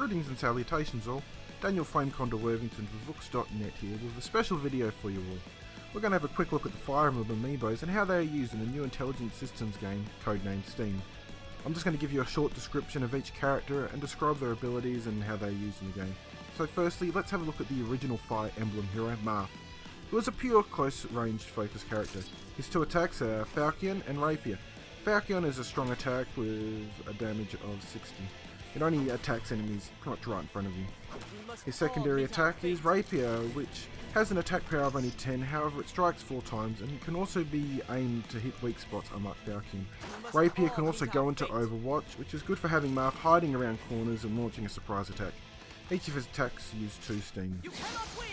Greetings and salutations all. Daniel Flameconda Worthington with Books.net here with a special video for you all. We're going to have a quick look at the Fire Emblem Amiibos and how they are used in the new intelligent systems game, Code Name S.T.E.A.M. I'm just going to give you a short description of each character and describe their abilities and how they are used in the game. So firstly, let's have a look at the original Fire Emblem hero, Marth, who is a pure close-range focused character. His two attacks are Falchion and Rapier. Falchion is a strong attack with a damage of 60. It only attacks enemies pretty much right in front of you. His secondary attack is Rapier, which has an attack power of only 10, however it strikes 4 times and can also be aimed to hit weak spots unlike Falchion. Rapier can also go into Overwatch, which is good for having Marth hiding around corners and launching a surprise attack. Each of his attacks use 2 Steam.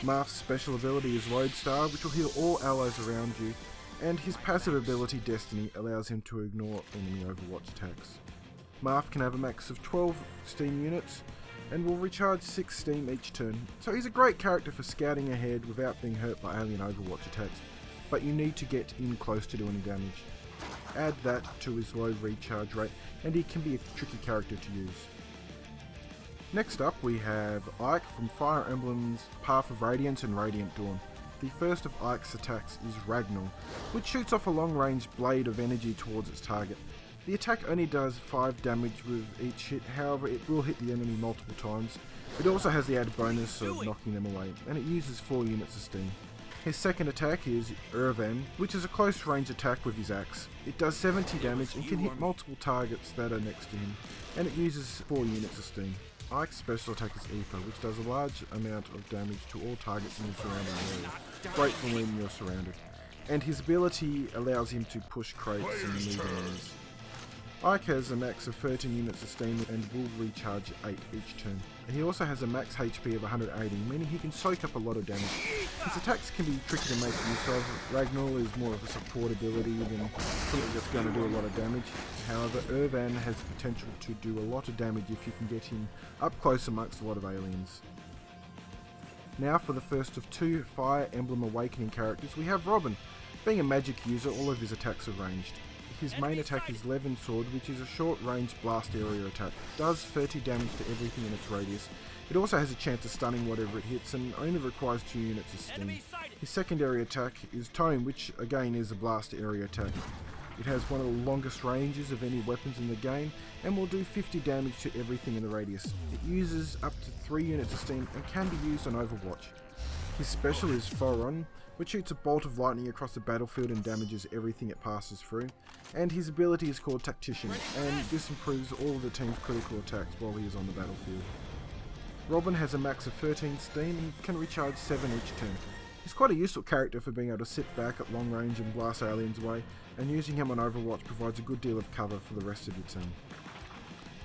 Marth's special ability is Lodestar, which will heal all allies around you, and his passive ability Destiny allows him to ignore enemy Overwatch attacks. Marth can have a max of 12 Steam units and will recharge 6 Steam each turn, so he's a great character for scouting ahead without being hurt by alien Overwatch attacks, but you need to get in close to do any damage. Add that to his low recharge rate and he can be a tricky character to use. Next up we have Ike from Fire Emblem's Path of Radiance and Radiant Dawn. The first of Ike's attacks is Ragnar, which shoots off a long-range blade of energy towards its target. The attack only does 5 damage with each hit, however it will hit the enemy multiple times. It also has the added bonus of knocking them away, and it uses 4 units of steam. His second attack is Irvan, which is a close range attack with his axe. It does 70 damage and can hit multiple targets that are next to him, and it uses 4 units of steam. Ike's special attack is Aether, which does a large amount of damage to all targets in the surrounding area. Great for when you're surrounded. And his ability allows him to push crates and move enemies. Ike has a max of 13 units of steam and will recharge 8 each turn. He also has a max HP of 180, meaning he can soak up a lot of damage. His attacks can be tricky to make use of. Ragnar is more of a support ability than something that's going to do a lot of damage. However, Irvan has potential to do a lot of damage if you can get him up close amongst a lot of aliens. Now for the first of 2 Fire Emblem Awakening characters, we have Robin. Being a magic user, all of his attacks are ranged. His main attack is Levin Sword, which is a short-range blast area attack. It does 30 damage to everything in its radius. It also has a chance of stunning whatever it hits and only requires 2 units of steam. His secondary attack is Tome, which again is a blast area attack. It has one of the longest ranges of any weapons in the game and will do 50 damage to everything in the radius. It uses up to 3 units of steam and can be used on Overwatch. His special is Foron, which shoots a bolt of lightning across the battlefield and damages everything it passes through. And his ability is called Tactician, and this improves all of the team's critical attacks while he is on the battlefield. Robin has a max of 13 steam and can recharge 7 each turn. He's quite a useful character for being able to sit back at long range and blast aliens away, and using him on Overwatch provides a good deal of cover for the rest of your team.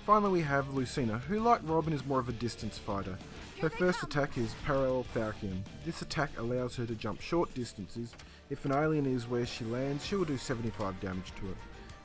Finally we have Lucina, who like Robin is more of a distance fighter. Her first attack is Parallel Falchion. This attack allows her to jump short distances. If an alien is where she lands, she will do 75 damage to it.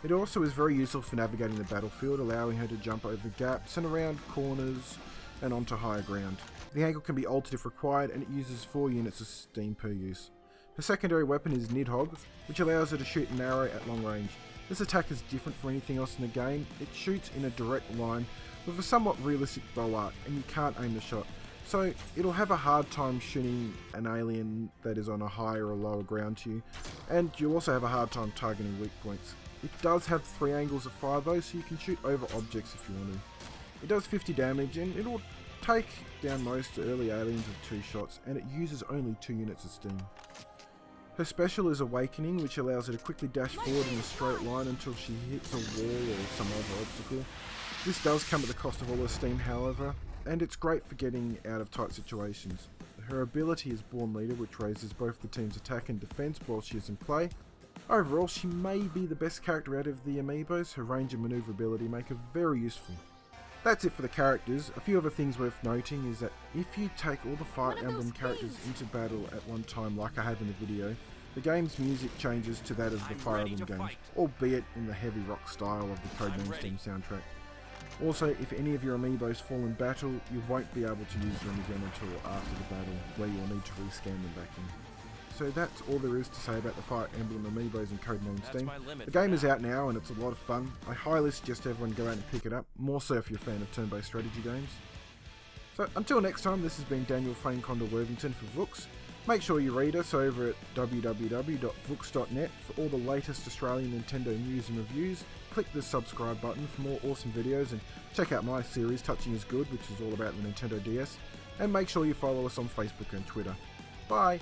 It also is very useful for navigating the battlefield, allowing her to jump over gaps and around corners and onto higher ground. The angle can be altered if required, and it uses 4 units of steam per use. Her secondary weapon is Nidhogg, which allows her to shoot an arrow at long range. This attack is different from anything else in the game. It shoots in a direct line with a somewhat realistic bow arc, and you can't aim the shot. So it'll have a hard time shooting an alien that is on a higher or lower ground to you, and you'll also have a hard time targeting weak points. It does have 3 angles of fire though, so you can shoot over objects if you want to. It does 50 damage and it'll take down most early aliens with 2 shots, and it uses only 2 units of steam. Her special is Awakening, which allows her to quickly dash forward in a straight line until she hits a wall or some other obstacle. This does come at the cost of all her steam however, and it's great for getting out of tight situations. Her ability is Born Leader, which raises both the team's attack and defense while she is in play. Overall, she may be the best character out of the Amiibos. Her range and maneuverability make her very useful. That's it for the characters. A few other things worth noting is that if you take all the Fire Emblem characters into battle at one time like I have in the video, the game's music changes to that of the Fire Emblem game, albeit in the heavy rock style of the Code Name S.T.E.A.M soundtrack. Also, if any of your Amiibos fall in battle, you won't be able to use them again until after the battle, where you'll need to rescan them back in. So that's all there is to say about the Fire Emblem Amiibos and Code Name S.T.E.A.M. The game is out now and it's a lot of fun. I highly suggest everyone go out and pick it up, more so if you're a fan of turn-based strategy games. So until next time, this has been Daniel Fame Condor Worthington for Vooks. Make sure you read us over at www.vooks.net for all the latest Australian Nintendo news and reviews. Click the subscribe button for more awesome videos, and check out my series Touching is Good, which is all about the Nintendo DS. And make sure you follow us on Facebook and Twitter. Bye!